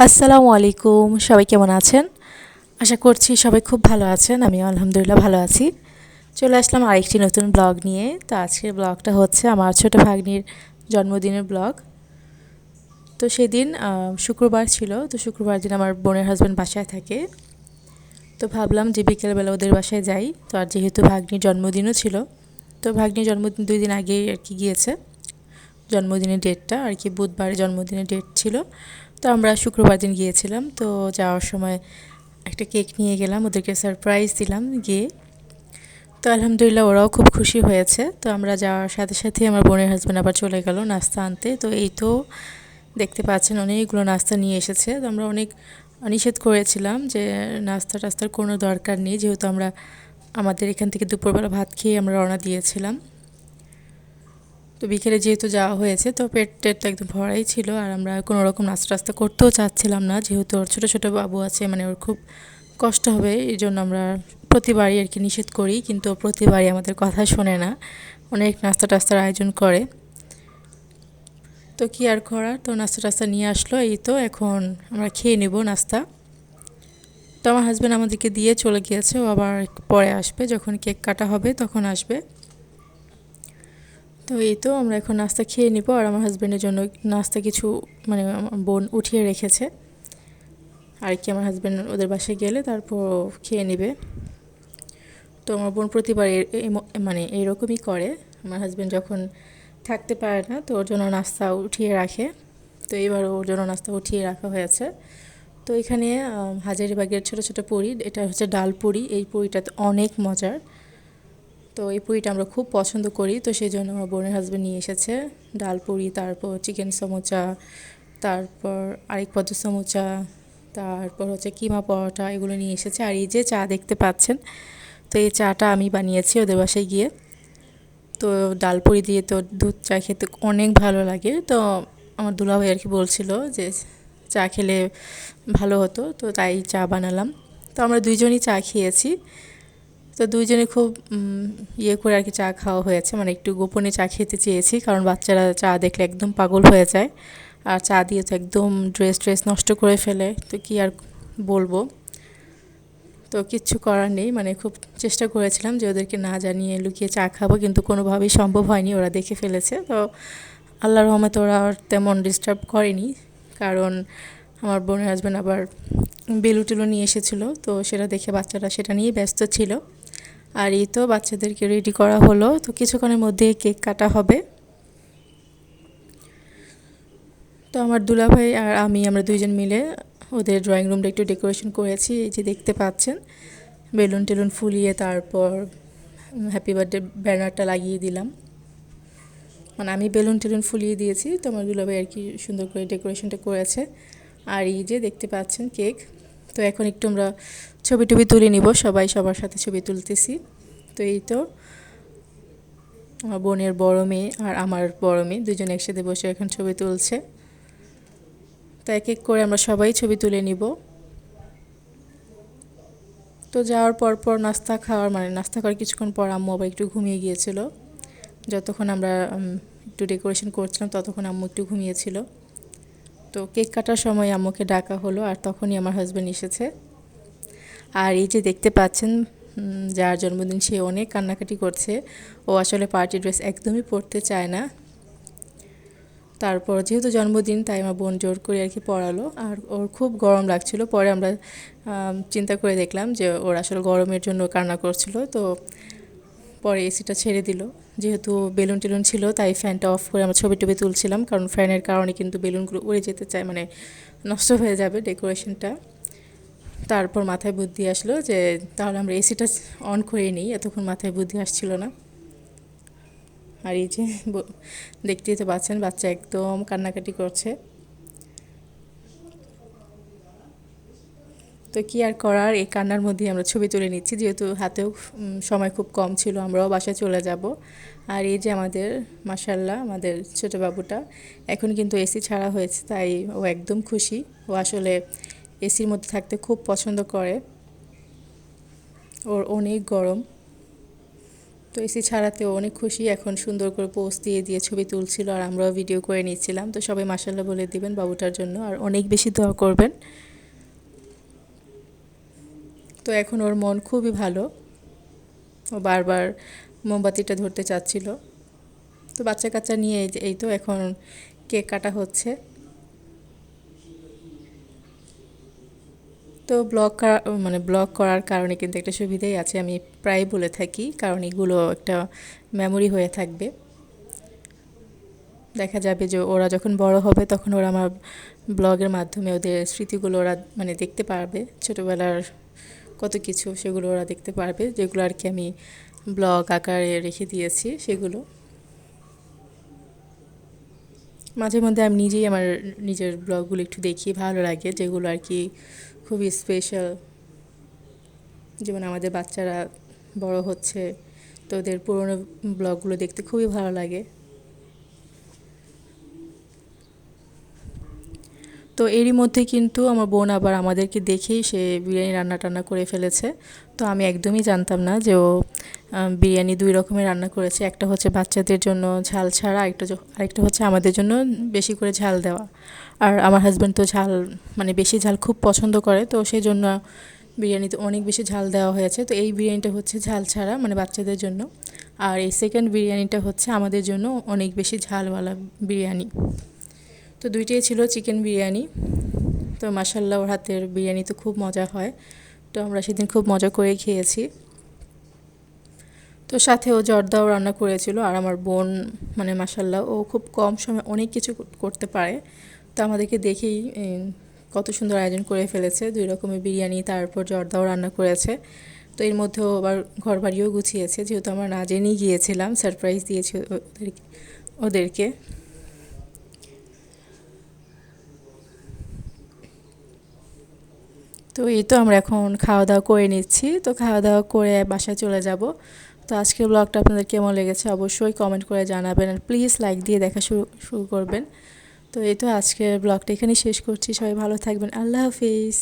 আসসালামু আলাইকুম, সবাই কেমন আছেন? আশা করছি সবাই খুব ভালো আছেন। আমিও আলহামদুলিল্লাহ ভালো আছি। চলে আসলাম আরেকটি নতুন ব্লগ নিয়ে। তো আজকের ব্লগটা হচ্ছে আমার ছোট ভাগ্নির জন্মদিনের ব্লগ। তো সেদিন শুক্রবার ছিল, তো শুক্রবার দিন আমার বোনের হাজব্যান্ড বাসায় থাকে। তো ভাবলাম যে বিকেলবেলা ওদের বাসায় যাই। তো আর যেহেতু ভাগ্নির জন্মদিনও ছিল, তো ভাগ্নির জন্মদিন 2 দিন আগেই আর কি গিয়েছে। জন্মদিনের ডেটটা আর কি বুধবারে জন্মদিনের ডেট ছিল। তো আমরা শুক্রবার দিন গিয়েছিলাম। তো যাওয়ার সময় একটা কেক নিয়ে গেলাম, ওদেরকে সারপ্রাইজ দিলাম গিয়ে। তো আলহামদুলিল্লাহ ওরাও খুব খুশি হয়েছে। তো আমরা যাওয়ার সাথে সাথে আমার বোনের হাজব্যান্ড আবার চলে গেল নাস্তা আনতে। তো এই তো দেখতে পাচ্ছেন অনেকগুলো নাস্তা নিয়ে এসেছে। তো আমরা অনেক নিষেধ করেছিলাম যে নাস্তা টাস্তার কোনো দরকার নেই, যেহেতু আমরা আমাদের এখান থেকে দুপুরবেলা ভাত খেয়ে আমরা রওনা দিয়েছিলাম। তো বিকেলে যেহেতু যাওয়া হয়েছে, তো পেট টেট তো একদম ভরাই ছিল, আর আমরা কোনো রকম নাস্তা টাস্তা করতেও চাচ্ছিলাম না, যেহেতু ওর ছোটো ছোটো বাবু আছে, মানে ওর খুব কষ্ট হবে। এই জন্য আমরা প্রতিবারই আর কি নিষেধ করি, কিন্তু ও প্রতিবারই আমাদের কথা শোনে না, অনেক নাস্তা টাস্তার আয়োজন করে। তো কি আর করার, তো নাস্তা টাস্তা নিয়ে আসলো। এই তো এখন আমরা খেয়ে নেব নাস্তা। তো আমার হাজব্যান্ড আমাদেরকে দিয়ে চলে গিয়েছে, ও আবার পরে আসবে, যখন কেক কাটা হবে তখন আসবে। তো এই তো আমরা এখন নাস্তা খেয়ে নিব, আর আমার হাজব্যান্ডের জন্য নাস্তা কিছু মানে আমার বোন উঠিয়ে রেখেছে আর কি। আমার হাজব্যান্ড ওদের বাসায় গেলে তারপর খেয়ে নেবে। তো আমার বোন প্রতিবার মানে এইরকমই করে। আমার হাজব্যান্ড যখন থাকতে পারে না, তো ওর জন্য নাস্তা উঠিয়ে রাখে। তো এবার ওর জন্য নাস্তা উঠিয়ে রাখা হয়েছে। তো এখানে হাজারিবাগের ছোটো ছোটো পুরি, এটা হচ্ছে ডাল পুরি। এই পুরিটা অনেক মজার। তো এই পুরিটা আমরা খুব পছন্দ করি, তো সেই জন্য আমার বোনের হাজব্যান্ড নিয়ে এসেছে ডাল পুরি, তারপর চিকেন সমোচা, তারপর আরেক পদ সমোচা, তারপর হচ্ছে কিমা পরোটা, এগুলো নিয়ে এসেছে। আর এই যে চা দেখতে পাচ্ছেন, তো এই চাটা আমি বানিয়েছি ওদের বাসায় গিয়ে। তো ডাল পুরি দিয়ে তো দুধ চা খেতে অনেক ভালো লাগে। তো আমার দুলাভাই আর কি বলছিল যে চা খেলে ভালো হতো, তো তাই চা বানালাম। তো আমরা দুইজনই চা খেয়েছি। তো দুইজনে খুব ইয়ে করে আর কি চা খাওয়া হয়েছে, মানে একটু গোপনে চা খেতে চেয়েছি, কারণ বাচ্চারা চা দেখলে একদম পাগল হয়ে যায়, আর চা দিয়ে তো একদম ড্রেস ট্রেস নষ্ট করে ফেলে। তো কি আর বলবো, তো কিচ্ছু করার নেই, মানে খুব চেষ্টা করেছিলাম যে ওদেরকে না জানিয়ে লুকিয়ে চা খাবো, কিন্তু কোনোভাবেই সম্ভব হয়নি, ওরা দেখে ফেলেছে। তো আল্লাহর রহমতে ওরা আর তেমন ডিস্টার্ব করেনি, কারণ আমার বোনের হাজব্যান্ড আবার বেলু টেলু নিয়ে এসেছিলো, তো সেটা দেখে বাচ্চারা সেটা নিয়েই ব্যস্ত ছিল। আর এই তো বাচ্চাদেরকে রেডি করা হলো, তো কিছুক্ষণের মধ্যে কেক কাটা হবে। তো আমার দুলাভাই আর আমরা দুইজন মিলে ওদের ড্রয়িং রুমটা একটু ডেকোরেশন করেছি। এই যে দেখতে পাচ্ছেন বেলুন টেলুন ফুলিয়ে তারপর হ্যাপি বার্থডে ব্যানারটা লাগিয়ে দিলাম, মানে আমি বেলুন টেলুন ফুলিয়ে দিয়েছি, তো আমার দুলাভাই আর কি সুন্দর করে ডেকোরেশনটা করেছে। আর এই যে দেখতে পাচ্ছেন কেক। তো এখন একটু আমরা ছবি টবি তুলে নিব, সবাই সবার সাথে ছবি তুলতেছি। তো এই তো আমার বোনের বড় মেয়ে আর আমার বড় মেয়ে দুজন একসাথে বসে এখন ছবি তুলছে। তো এক এক করে আমরা সবাই ছবি তুলে নিব। তো যাওয়ার পর পর নাস্তা খাওয়ার মানে নাস্তা করার কিছুক্ষণ পর আম্মু আবার একটু ঘুমিয়ে গিয়েছিল। যতক্ষণ আমরা একটু ডেকোরেশন করছিলাম ততক্ষণ আম্মু একটু ঘুমিয়েছিল। তো কেক কাটার সময় আম্মুকে ডাকা হলো, আর তখনই আমার হাজব্যান্ড এসেছে। আর এই যে দেখতে পাচ্ছেন যার জন্মদিন সে অনেক কান্নাকাটি করছে, ও আসলে পার্টি ড্রেস একদমই পরতে চায় না। তারপর যেহেতু জন্মদিন তাই আমার বোন জোর করে আর কি পরালো, আর ওর খুব গরম লাগছিল। পরে আমরা চিন্তা করে দেখলাম যে ওর আসলে গরমের জন্য কান্না করছিল। তো পরে এসিটা ছেড়ে দিল, যেহেতু বেলুন টেলুন ছিল তাই ফ্যানটা অফ করে আমরা ছবি টবি তুলছিলাম, কারণ ফ্যানের কারণে কিন্তু বেলুনগুলো উড়ে যেতে চায়, মানে নষ্ট হয়ে যাবে ডেকোরেশনটা। তারপর মাথায় বুদ্ধি আসলো যে তাহলে আমরা এসিটা অন করে নিই, এতক্ষণ মাথায় বুদ্ধি আসছিল না। আর এই যে দেখতেই তো পাচ্ছেন বাচ্চা একদম কান্নাকাটি করছে। তো কি আর করার, এই কান্নার মধ্যেই আমরা ছবি তুলে নিচ্ছি, যেহেতু হাতেও সময় খুব কম ছিল, আমরাও বাসায় চলে যাব। আর এই যে আমাদের মাশাল্লাহ আমাদের ছোটো বাবুটা এখন কিন্তু এসি ছাড়া হয়েছে, তাই ও একদম খুশি। ও আসলে এসির মধ্যে থাকতে খুব পছন্দ করে, ওর অনেক গরম। তো এসি ছাড়াতেও অনেক খুশি, এখন সুন্দর করে পোজ দিয়ে দিয়ে ছবি তুলছিল আর আমরাও ভিডিও করে নিচ্ছিলাম। তো সবাই মাশাআল্লাহ বলে দিবেন বাবুটার জন্য আর অনেক বেশি দোয়া করবেন। তো এখন ওর মন খুবই ভালো, ও বারবার মোমবাতিটা ধরতে চাচ্ছিল। তো বাচ্চা কাচ্চা নিয়ে এই তো এখন কেক কাটা হচ্ছে। তো ব্লগ করার কারণে কিন্তু একটা সুবিধাই আছে, আমি প্রায় বলে থাকি, কারণ এগুলো একটা মেমোরি হয়ে থাকবে। দেখা যাবে যে ওরা যখন বড় হবে তখন ওরা আমার ব্লগের মাধ্যমে ওদের স্মৃতিগুলো ওরা মানে দেখতে পারবে, ছোটোবেলার কত কিছু সেগুলো ওরা দেখতে পারবে, যেগুলো আর কি আমি ব্লগ আকারে রেখে দিয়েছি সেগুলো। মাঝে মধ্যে আমি নিজেই আমার নিজের ব্লগগুলো একটু দেখি, ভালো লাগে, যেগুলো আর কি খুবই স্পেশাল। যেমন আমাদের বাচ্চারা বড় হচ্ছে, তো ওদের পুরোনো ব্লগগুলো দেখতে খুবই ভালো লাগে। তো এরই মধ্যে কিন্তু আমার বোন আবার আমাদেরকে দেখেই সে বিরিয়ানি রান্না টান্না করে ফেলেছে। তো আমি একদমই জানতাম না যে ও বিরিয়ানি 2 রকমের রান্না করেছে, একটা হচ্ছে বাচ্চাদের জন্য ঝাল ছাড়া, আরেকটা হচ্ছে আমাদের জন্য বেশি করে ঝাল দেওয়া। আর আমার হাজব্যান্ড তো ঝাল মানে বেশি ঝাল খুব পছন্দ করে, তো সেই জন্য বিরিয়ানিতে অনেক বেশি ঝাল দেওয়া হয়েছে। তো এই বিরিয়ানিটা হচ্ছে ঝাল ছাড়া মানে বাচ্চাদের জন্য, আর এই সেকেন্ড বিরিয়ানিটা হচ্ছে আমাদের জন্য অনেক বেশি ঝালওয়ালা বিরিয়ানি। তো দুইটাই ছিল চিকেন বিরিয়ানি। তো মাশাআল্লাহ ওর হাতের বিরিয়ানি তো খুব মজা হয়, তো আমরা সেদিন খুব মজা করে খেয়েছি। তো সাথে ও জর্দাও রান্না করেছিল। আর আমার বোন মানে মাশাআল্লাহ ও খুব কম সময়ে অনেক কিছু করতে পারে। তো আমাদেরকে দেখেই কত সুন্দর আয়োজন করে ফেলেছে, 2 রকমের বিরিয়ানি, তারপর জর্দাও রান্না করেছে। তো এর মধ্যেও আবার ঘর বাড়িও গুছিয়েছে, যেহেতু আমরা না জেনেই গিয়েছিলাম, সারপ্রাইজ দিয়েছি ওদেরকে। তো এই তো আমরা এখন খাওয়া দাওয়া করে নিচ্ছি, তো খাওয়া দাওয়া করে বাসায় চলে যাব। তো আজকের ব্লগটা আপনাদের কেমন লেগেছে অবশ্যই কমেন্ট করে জানাবেন, আর প্লিজ লাইক দিয়ে দেখা শুরু শুরু করবেন। তো এই তো আজকের ব্লগটা এখানেই শেষ করছি, সবাই ভালো থাকবেন, আল্লাহ হাফিজ।